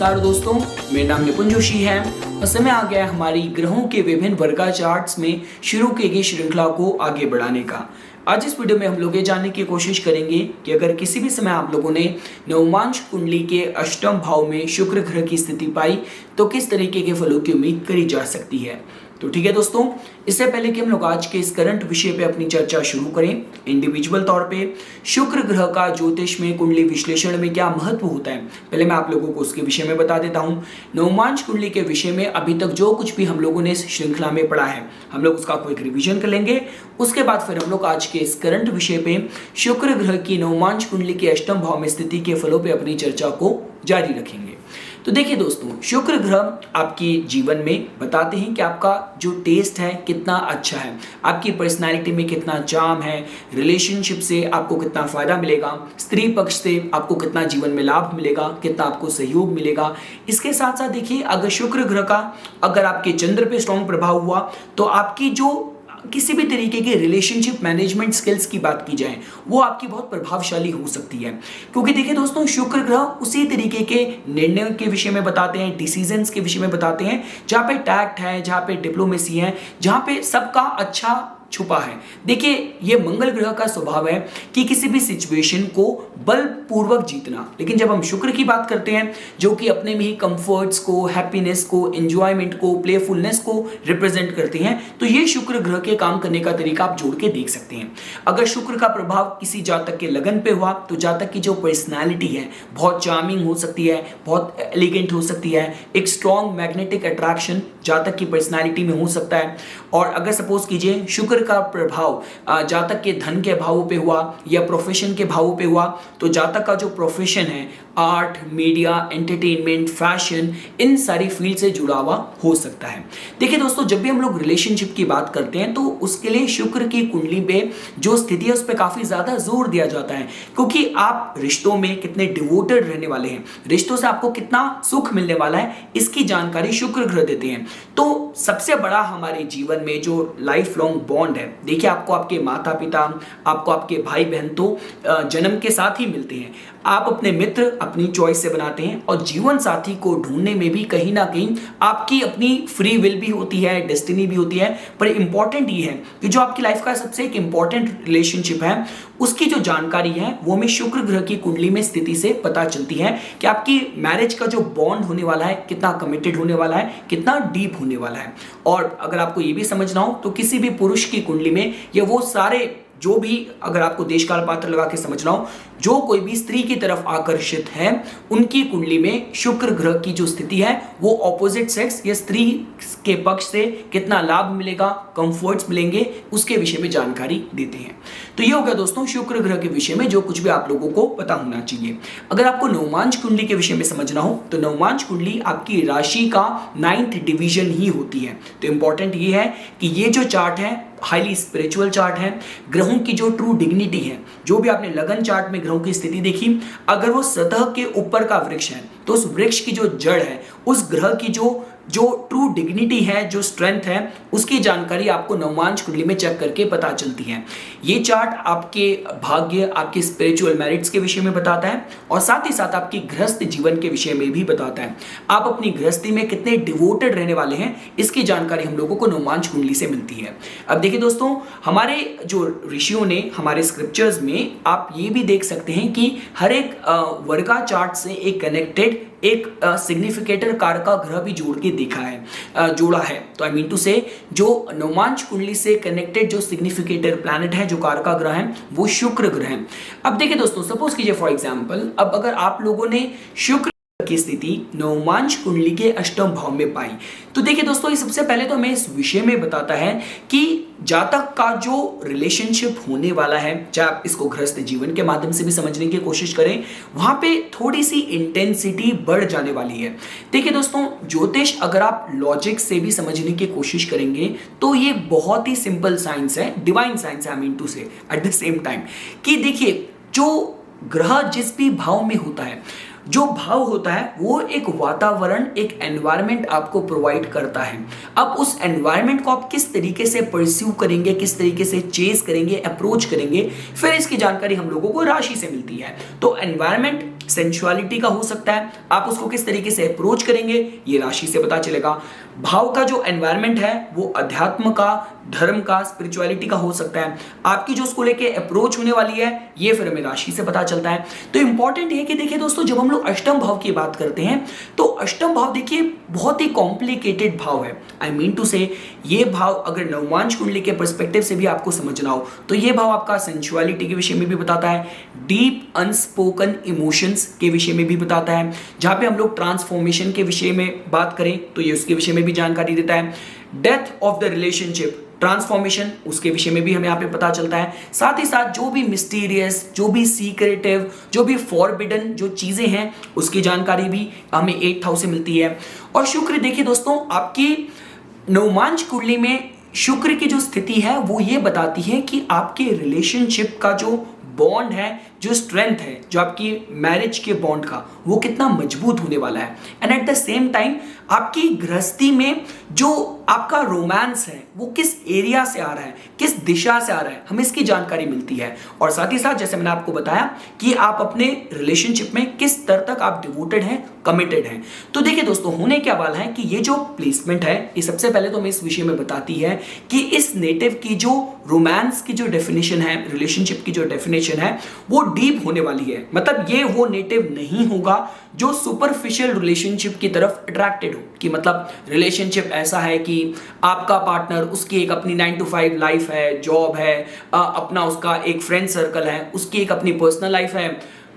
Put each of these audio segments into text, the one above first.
नमस्कार दोस्तों, मेरा नाम निपुण जोशी है और समय आ गया हमारी ग्रहों के विभिन्न वर्गा चार्ट्स में शुरू की गई श्रृंखला को आगे बढ़ाने का। आज इस वीडियो में हम लोग ये जानने की कोशिश करेंगे कि अगर किसी भी समय आप लोगों ने नवमांश कुंडली के अष्टम भाव में शुक्र ग्रह की स्थिति पाई तो किस तरीके के फलों की उम्मीद करी जा सकती है। तो ठीक है दोस्तों, इससे पहले कि हम लोग आज के इस करंट विषय पे अपनी चर्चा शुरू करें, इंडिविजुअल तौर पे शुक्र ग्रह का ज्योतिष में कुंडली विश्लेषण में क्या महत्व होता है, पहले मैं आप लोगों को उसके विषय में बता देता हूं। नवमांश कुंडली के विषय में अभी तक जो कुछ भी हम लोगों ने इस श्रृंखला में पढ़ा है, हम लोग उसका क्विक रिवीजन कर लेंगे। उसके बाद फिर हम लोग आज के इस करंट विषय पे शुक्र ग्रह की नवमांश कुंडली के अष्टम भाव में स्थिति के फलों पे अपनी चर्चा को जारी रखेंगे। तो देखिए दोस्तों, शुक्र ग्रह आपके जीवन में बताते हैं कि आपका जो टेस्ट है कितना अच्छा है, आपकी पर्सनालिटी में कितना चार्म है, रिलेशनशिप से आपको कितना फायदा मिलेगा, स्त्री पक्ष से आपको कितना जीवन में लाभ मिलेगा, कितना आपको सहयोग मिलेगा। इसके साथ साथ देखिए, अगर शुक्र ग्रह का अगर आपके चंद्र पे स्ट्रॉन्ग प्रभाव हुआ तो आपकी जो किसी भी तरीके के रिलेशनशिप मैनेजमेंट स्किल्स की बात की जाए वो आपकी बहुत प्रभावशाली हो सकती है। क्योंकि देखिए दोस्तों, शुक्र ग्रह उसी तरीके के निर्णय के विषय में बताते हैं, डिसीजंस के विषय में बताते हैं जहाँ पे टैक्ट है, जहाँ पे डिप्लोमेसी है, जहाँ पे सबका अच्छा छुपा है। देखिए, ये मंगल ग्रह का स्वभाव है कि किसी भी सिचुएशन को बलपूर्वक जीतना, लेकिन जब हम शुक्र की बात करते हैं जो कि अपने में ही कंफर्ट्स को, हैप्पीनेस को, एंजॉयमेंट को, प्लेफुलनेस को रिप्रेजेंट करते हैं, तो ये शुक्र ग्रह के काम करने का तरीका आप जोड़ के देख सकते हैं। अगर शुक्र का प्रभाव किसी जातक के लगन पे हुआ तो जातक की जो पर्सनैलिटी है बहुत चार्मिंग हो सकती है, बहुत एलिगेंट हो सकती है, एक स्ट्रॉन्ग मैग्नेटिक अट्रैक्शन जातक की पर्सनैलिटी में हो सकता है। और अगर सपोज कीजिए शुक्र का प्रभाव जातक के धन के भावों पे हुआ या प्रोफेशन के भावों पे हुआ तो जातक का जो प्रोफेशन है, आर्ट, मीडिया, एंटरटेनमेंट, फैशन, इन सारी फील्ड से जुड़ा हुआ हो सकता है। देखिए दोस्तों, जब भी हम लोग रिलेशनशिप की बात करते हैं तो उसके लिए शुक्र की कुंडली पे जो स्थिति है उस पर काफी ज्यादा जोर दिया जाता है, क्योंकि आप रिश्तों में कितने डिवोटेड रहने वाले हैं, रिश्तों से आपको कितना सुख मिलने वाला है, इसकी जानकारी शुक्र ग्रह देते हैं। तो सबसे बड़ा हमारे जीवन में जो लाइफ लॉन्ग बॉन्ड है, देखिए आपको आपके माता पिता, आपको आपके भाई बहन तो जन्म के साथ ही मिलते हैं, आप अपने मित्र अपनी चॉइस से बनाते हैं और जीवन साथी को ढूंढने में भी कहीं ना कहीं आपकी अपनी फ्री विल भी होती है, डेस्टिनी भी होती है। पर इंपॉर्टेंट ये है कि जो आपकी लाइफ का सबसे एक इंपॉर्टेंट रिलेशनशिप है उसकी जो जानकारी है वो हमें शुक्र ग्रह की कुंडली में स्थिति से पता चलती है कि आपकी मैरिज का जो बॉन्ड होने वाला है कितना कमिटेड होने वाला है, कितना डीप होने वाला है। और अगर आपको ये भी समझना हो तो किसी भी पुरुष की कुंडली में ये वो सारे जो भी, अगर आपको देश काल पात्र लगा के समझना हो, जो कोई भी स्त्री की तरफ आकर्षित है उनकी कुंडली में शुक्र ग्रह की जो स्थिति है वो ऑपोजिट सेक्स या स्त्री के पक्ष से कितना लाभ मिलेगा, कंफर्ट्स मिलेंगे, उसके विषय में जानकारी देते हैं। तो ये हो गया दोस्तों शुक्र ग्रह के विषय में जो कुछ भी आप लोगों को पता होना चाहिए। अगर आपको नवमांश कुंडली के विषय में समझना हो तो नवमांश कुंडली आपकी राशि का 9th डिवीजन ही होती है। तो इंपॉर्टेंट ये है कि ये जो चार्ट है हाईली स्पिरिचुअल चार्ट है, ग्रहों की जो ट्रू डिग्निटी है, जो भी आपने लगन चार्ट में ग्रहों की स्थिति देखी, अगर वो सतह के ऊपर का वृक्ष है तो उस वृक्ष की जो जड़ है, उस ग्रह की जो ट्रू डिग्निटी है, जो स्ट्रेंथ है, उसकी जानकारी आपको नवमांश कुंडली में चेक करके पता चलती है। ये चार्ट आपके भाग्य, आपके स्पिरिचुअल मेरिट्स के विषय में बताता है और साथ ही साथ आपकी गृहस्थ जीवन के विषय में भी बताता है। आप अपनी गृहस्थी में कितने डिवोटेड रहने वाले हैं, इसकी जानकारी हम लोगों को नवमांश कुंडली से मिलती है। अब देखिए दोस्तों, हमारे जो ऋषियों ने हमारे स्क्रिप्चर्स में आप ये भी देख सकते हैं कि हर एक वर्गा चार्ट से एक कनेक्टेड एक सिग्निफिकेटर कारक का ग्रह भी जोड़ के देखा है, जोड़ा है। तो आई मीन टू से जो नवमांश कुंडली से कनेक्टेड जो सिग्निफिकेटर प्लैनेट है, जो कारका ग्रह है, वो शुक्र ग्रह है। अब देखिए दोस्तों, सपोज कीजिए फॉर एग्जांपल, अब अगर आप लोगों ने शुक्र की स्थिति नवमांश कुंडली के अष्टम भाव में पाई तो देखिए दोस्तों, ये सबसे पहले तो हमें इस विषय में बताता है कि जातक का जो रिलेशनशिप होने वाला है, चाहे आप इसको गृहस्थ जीवन के माध्यम से भी समझने की कोशिश करें, वहां पे थोड़ी सी इंटेंसिटी बढ़ जाने वाली है। देखिए दोस्तों, ज्योतिष अगर आप लॉजिक से भी समझने की कोशिश करेंगे तो ये बहुत ही सिंपल साइंस है, डिवाइन साइंस है, आई मीन टू से एट द सेम टाइम कि देखिए, जो ग्रह जिस भी भाव में होता है, जो भाव होता है वो एक वातावरण, एक एनवायरनमेंट आपको प्रोवाइड करता है। अब उस एनवायरनमेंट को आप किस तरीके से परस्यू करेंगे, किस तरीके से चेस करेंगे, अप्रोच करेंगे, फिर इसकी जानकारी हम लोगों को राशि से मिलती है। तो एनवायरनमेंट सेंसुअलिटी का हो सकता है, आप उसको किस तरीके से अप्रोच करेंगे ये राशि से पता चलेगा। भाव का जो एनवायरनमेंट है वो अध्यात्म का, धर्म का, स्पिरिचुअलिटी का हो सकता है। आपकी जो उसको लेके अप्रोच होने वाली है ये फिर हमें राशि से पता चलता है। तो इंपॉर्टेंट है कि देखिए दोस्तों, जब हम लोग अष्टम भाव की बात करते हैं तो अष्टम भाव देखिए बहुत ही कॉम्प्लिकेटेड भाव है। आई मीन टू से ये भाव अगर नवमांश कुंडली के पर्सपेक्टिव से भी आपको समझना हो तो ये भाव आपका सेंसुअलिटी के विषय में भी बताता है, डीप अनस्पोकन इमोशंस के विषय में भी बताता है। जहां पे हम लोग ट्रांसफॉर्मेशन के विषय में बात करें तो ये उसके विषय में भी जानकारी देता है। Death of the relationship, transformation, उसके विषय में भी हमें यहाँ पे पता चलता है। साथ ही साथ जो भी मिस्टीरियस, जो भी सीक्रेटिव, जो भी फॉरबिडन जो चीजें हैं उसकी जानकारी भी हमें 8th हाउस से मिलती है। और शुक्र देखिए दोस्तों, आपकी नवमांश कुंडली में शुक्र की जो स्थिति है वो ये बताती है कि आपके रिलेशनशिप का जो बॉन्ड है, जो स्ट्रेंथ है, जो आपकी मैरिज के बॉन्ड का, वो कितना मजबूत होने वाला है। And at the same time आपकी गृहस्थी में जो आपका रोमांस है वो किस एरिया से आ रहा है, किस दिशा से आ रहा है, हमें इसकी जानकारी मिलती है। और साथ ही साथ जैसे मैंने आपको बताया कि आप अपने रिलेशनशिप में किस स्तर तक आप डिवोटेड हैं, कमिटेड हैं। तो देखिए दोस्तों, होने क्या वाला है कि ये जो प्लेसमेंट है ये सबसे पहले तो हमें इस विषय में बताती है कि इस नेटिव की जो रोमांस की जो डेफिनेशन है, रिलेशनशिप की जो डेफिनेशन है वो डीप होने वाली है। मतलब ये वो नेटिव नहीं होगा जो सुपरफिशियल रिलेशनशिप की तरफ अट्रैक्टेड हो, कि मतलब रिलेशनशिप ऐसा है कि आपका पार्टनर, उसकी एक अपनी 9 to 5 लाइफ है, जॉब है, अपना उसका एक फ्रेंड सर्कल है, उसकी एक अपनी पर्सनल लाइफ है,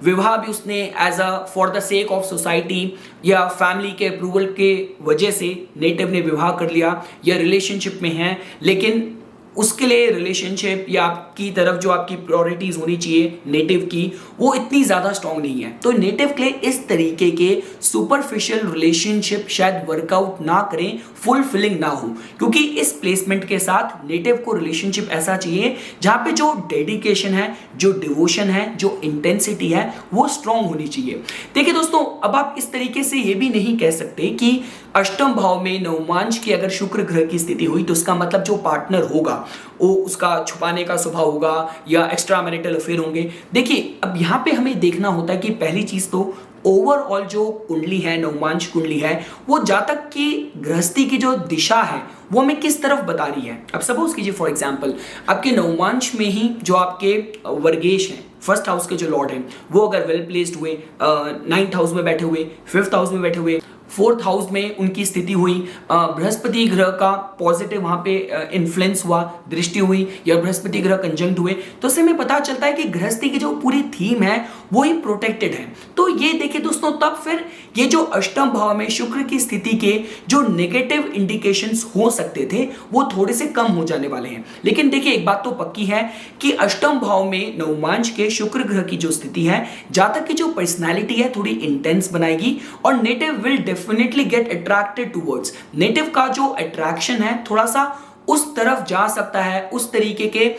विवाह भी उसने as a for the sake of society या फैमिली के अप्रूवल के वजह से नेटिव ने विवाह कर लिया या रिलेशनशिप में है, लेकिन उसके लिए रिलेशनशिप या आपकी तरफ जो आपकी प्रायोरिटीज होनी चाहिए नेटिव की वो इतनी ज्यादा स्ट्रांग नहीं है। तो नेटिव के लिए इस तरीके के सुपरफिशियल रिलेशनशिप शायद वर्कआउट ना करें, फुलफिलिंग ना हो, क्योंकि इस प्लेसमेंट के साथ नेटिव को रिलेशनशिप ऐसा चाहिए जहां पे जो डेडिकेशन है, जो डिवोशन है, जो इंटेंसिटी है वो स्ट्रांग होनी चाहिए। देखिए दोस्तों, अब आप इस तरीके से ये भी नहीं कह सकते कि अष्टम भाव में नवमांश की अगर शुक्र ग्रह की स्थिति हुई तो उसका मतलब जो पार्टनर होगा वो उसका छुपाने का स्वभाव होगा या एक्स्ट्रा मैरिटल अफेयर होंगे। देखिए, अब यहाँ पे हमें देखना होता है कि पहली चीज तो ओवरऑल जो कुंडली है, नवमांश कुंडली है, वो जातक की गृहस्थी की जो दिशा है वो हमें किस तरफ बता रही है। अब सपोज कीजिए फॉर एग्जांपल आपके नवमांश में ही जो आपके वर्गेश हैं, फर्स्ट हाउस के जो लॉर्ड हैं, वो अगर वेल प्लेस्ड हुए, 9th हाउस में बैठे हुए, 5th हाउस में बैठे हुए, 4th हाउस में उनकी स्थिति हुई, बृहस्पति ग्रह का पॉजिटिव वहां पे इन्फ्लुएंस हुआ, दृष्टि हुई या बृहस्पति ग्रह कंजंक्ट हुए, तो इससे हमें पता चलता है कि गृहस्थी की जो पूरी थीम है वो ही प्रोटेक्टेड है। तो ये देखिए दोस्तों, तब फिर ये जो अष्टम भाव में शुक्र की स्थिति के जो नेगेटिव इंडिकेशंस हो सकते थे वो थोड़े से कम हो जाने वाले हैं। लेकिन देखिए, एक बात तो पक्की है कि अष्टम भाव में नवमांश के शुक्र ग्रह की जो स्थिति है, जातक की जो पर्सनैलिटी है थोड़ी इंटेंस बनाएगी और native will definitely get attracted towards, native का जो अट्रैक्शन है थोड़ा सा उस तरफ जा सकता है, उस तरीके के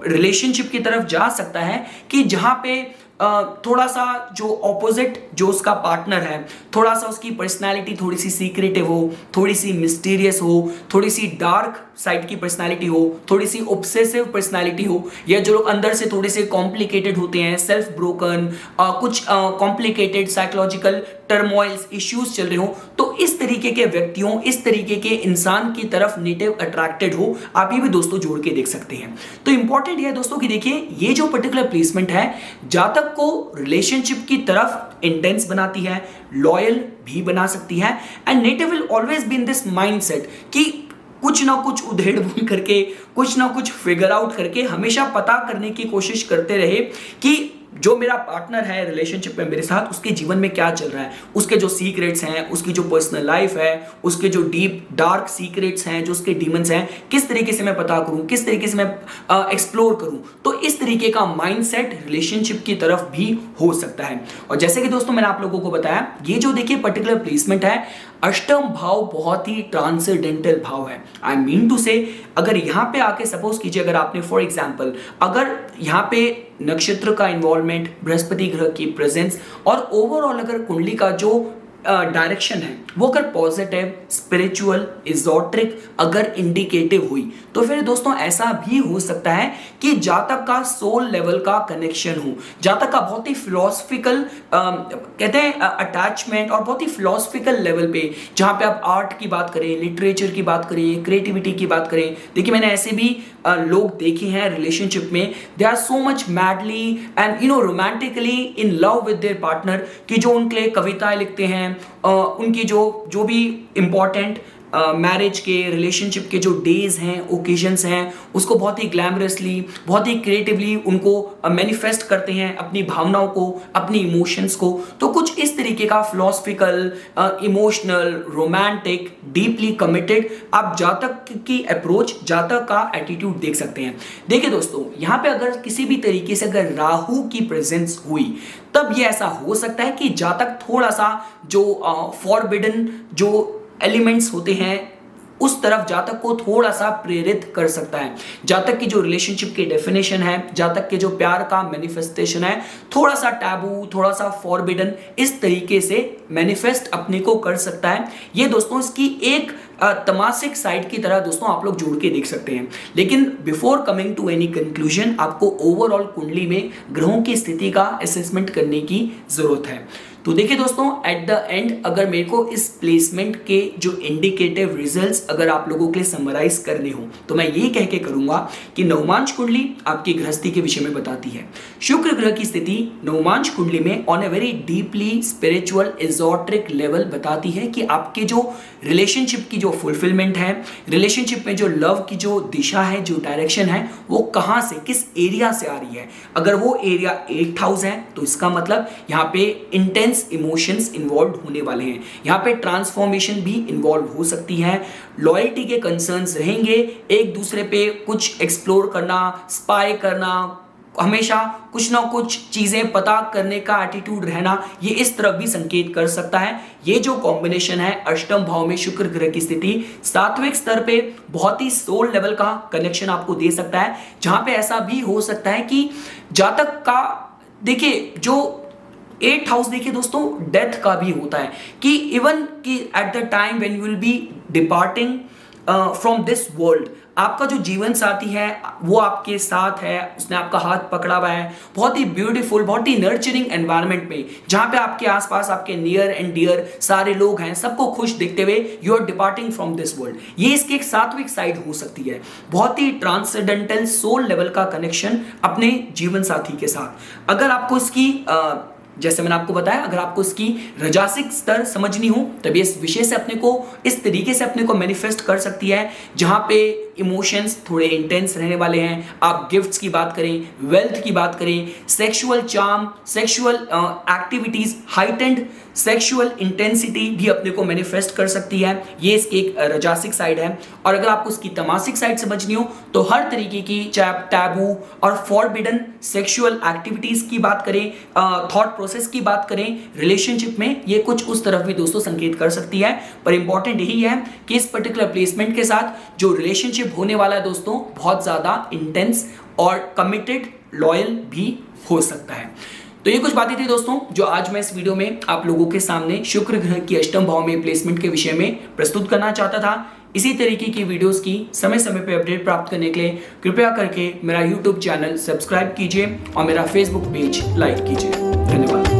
रिलेशनशिप की तरफ जा सकता है कि जहां पे थोड़ा सा जो ऑपोजिट जो उसका पार्टनर है, थोड़ा सा उसकी पर्सनालिटी थोड़ी सी सीक्रेटिव हो, थोड़ी सी मिस्टीरियस हो, थोड़ी सी डार्क साइड की पर्सनालिटी हो, थोड़ी सी ऑब्सेसिव पर्सनालिटी हो, या जो लोग अंदर से थोड़े से कॉम्प्लिकेटेड होते हैं, सेल्फ ब्रोकन, कुछ कॉम्प्लिकेटेड साइकोलॉजिकल टर्मोइल्स इश्यूज चल रहे हो, तो इस तरीके के व्यक्तियों, इस तरीके के इंसान की तरफ नेटिव अट्रैक्टेड हो, आप ये भी दोस्तों जोड़ के देख सकते हैं। तो इंपॉर्टेंट है दोस्तों कि देखिए, ये जो पर्टिकुलर प्लेसमेंट है जातक को रिलेशनशिप की तरफ इंटेंस बनाती है, लॉयल भी बना सकती है, and native will always be in this mindset कि कुछ ना कुछ उधेड़ बुन करके, कुछ ना कुछ फिगर आउट करके हमेशा पता करने की कोशिश करते रहे कि जो मेरा पार्टनर है रिलेशनशिप में मेरे साथ, उसके जीवन में क्या चल रहा है, उसके जो सीक्रेट्स हैं, उसकी जो पर्सनल लाइफ है, उसके जो डीप डार्क सीक्रेट्स हैं, जो उसके डीमंस हैं, किस तरीके से मैं पता करूं, किस तरीके से मैं एक्सप्लोर करूं। तो इस तरीके का माइंडसेट रिलेशनशिप की तरफ भी हो सकता है। और जैसे कि दोस्तों मैंने आप लोगों को बताया, ये जो देखिए पर्टिकुलर प्लेसमेंट है, अष्टम भाव बहुत ही ट्रांसेंडेंटल भाव है। आई मीन टू से, अगर यहाँ पे आके सपोज कीजिए, अगर आपने फॉर एग्जाम्पल अगर यहाँ पे नक्षत्र का इन्वॉल्वमेंट, बृहस्पति ग्रह की प्रेजेंस और ओवरऑल अगर कुंडली का जो डायरेक्शन है वो अगर पॉजिटिव, स्पिरिचुअल, इजोट्रिक अगर इंडिकेटिव हुई तो फिर दोस्तों ऐसा भी हो सकता है कि जातक का सोल लेवल का कनेक्शन हो, जातक का बहुत ही फिलोसफिकल कहते हैं अटैचमेंट और बहुत ही फिलोसफिकल लेवल पे, जहां पे आप आर्ट की बात करें, लिटरेचर की बात करें, क्रिएटिविटी की बात करें। देखिए मैंने ऐसे भी लोग देखे हैं रिलेशनशिप में, they are so much madly and romantically in love with their partner कि जो उनके लिए कविताएं लिखते हैं, उनकी जो भी इंपॉर्टेंट मैरिज के, रिलेशनशिप के जो डेज हैं, ओकेजन्स हैं, उसको बहुत ही ग्लैमरसली, बहुत ही क्रिएटिवली उनको मैनिफेस्ट करते हैं, अपनी भावनाओं को, अपनी इमोशंस को। तो कुछ इस तरीके का philosophical, emotional, romantic, deeply committed आप जातक की अप्रोच, जातक का एटीट्यूड देख सकते हैं। देखिए दोस्तों, यहाँ पे अगर किसी भी तरीके से अगर राहु की प्रेजेंस हुई तब ये ऐसा हो सकता है कि जातक थोड़ा सा जो फॉरबिडन जो एलिमेंट्स होते हैं उस तरफ जातक को थोड़ा सा प्रेरित कर सकता है। जातक की जो रिलेशनशिप की डेफिनेशन है, जातक के जो प्यार का मैनिफेस्टेशन है, थोड़ा सा टैबू, थोड़ा सा फॉरबिडन इस तरीके से मैनिफेस्ट अपने को कर सकता है। ये दोस्तों इसकी एक तमासिक साइड की तरह दोस्तों आप लोग जोड़ के देख सकते हैं। लेकिन before coming to any conclusion आपको ओवरऑल कुंडली में ग्रहों की स्थिति का असेसमेंट करने की जरूरत है। तो देखिए दोस्तों, एट द एंड अगर मेरे को इस प्लेसमेंट के जो इंडिकेटिव रिजल्ट्स अगर आप लोगों के लिए समराइज करने हो तो मैं ये कह के करूंगा कि नवमांश कुंडली आपकी गृहस्थी के विषय में बताती है। शुक्र ग्रह की स्थिति नवमांश कुंडली में on a very deeply spiritual esoteric level बताती है कि आपके जो रिलेशनशिप की जो फुलफिलमेंट है, रिलेशनशिप में जो लव की जो दिशा है, जो डायरेक्शन है, वो कहां से, किस एरिया से आ रही है। अगर वो एरिया 8th हाउस है तो इसका मतलब यहाँ पे इंटेंस इमोशंस इन्वॉल्व होने वाले हैं, यहाँ पे ट्रांसफॉर्मेशन भी इन्वॉल्व हो सकती है, लॉयल्टी के कंसर्न्स रहेंगे, एक दूसरे पे कुछ एक्सप्लोर करना, स्पाई करना, हमेशा कुछ ना कुछ चीजें पता करने का एटीट्यूड रहना, ये इस तरफ भी संकेत कर सकता है। ये जो कॉम्बिनेशन है अष्टम भाव में शुक्र ग्रह की स्थिति सात्विक स्तर पे बहुत ही सोल लेवल का कनेक्शन आपको दे सकता है, जहां पे ऐसा भी हो सकता है कि जातक का, देखिए जो 8th हाउस देखिए दोस्तों डेथ का भी होता है कि इवन कि at the time when you will be departing from this world, आपका जो जीवन साथी है वो आपके साथ है, उसने आपका हाथ पकड़ा हुआ है, बहुत ही ब्यूटीफुल, बहुत ही नर्चरिंग एनवायरनमेंट में, जहां पे आपके आसपास आपके नियर एंड डियर सारे लोग हैं, सबको खुश देखते हुए you are departing from this world. ये इसकी एक सात्विक साइड हो सकती है, बहुत ही ट्रांसेंडेंटल सोल लेवल का कनेक्शन अपने जीवन साथी के साथ। अगर आपको इसकी जैसे मैंने आपको बताया, अगर आपको इसकी रजासिक स्तर समझनी हो तब इस विषय से अपने को इस तरीके से अपने को मैनिफेस्ट कर सकती है, जहां पे इमोशंस थोड़े इंटेंस रहने वाले हैं। आप गिफ्ट्स की बात करें, वेल्थ की बात करें, sexual charm, sexual activities, heightened sexual intensity भी अपने को मैनिफेस्ट कर सकती है। ये इसकी एक रजासिक साइड है। और अगर आपको इसकी तमासिक साइड समझनी हो तो हर तरीके की, चाहे आप टैबू और फॉरबिडन सेक्सुअल एक्टिविटीज की बात करें, थॉट प्रोसेस की बात करें रिलेशनशिप में, ये कुछ उस तरफ भी दोस्तों संकेत कर सकती है। पर इंपॉर्टेंट यही है कि इस पर्टिकुलर प्लेसमेंट के साथ जो रिलेशनशिप होने वाला है दोस्तों बहुत ज्यादा इंटेंस और कमिटेड, लॉयल भी हो सकता है। तो ये कुछ बातें थी दोस्तों जो आज मैं इस वीडियो में आप लोगों के सामने शुक्र ग्रह की अष्टम भाव में प्लेसमेंट के विषय में प्रस्तुत करना चाहता था। इसी तरीके की वीडियोस की समय समय पर अपडेट प्राप्त करने के लिए कृपया करके मेरा YouTube चैनल सब्सक्राइब कीजिए और मेरा Facebook पेज लाइक कीजिए। धन्यवाद।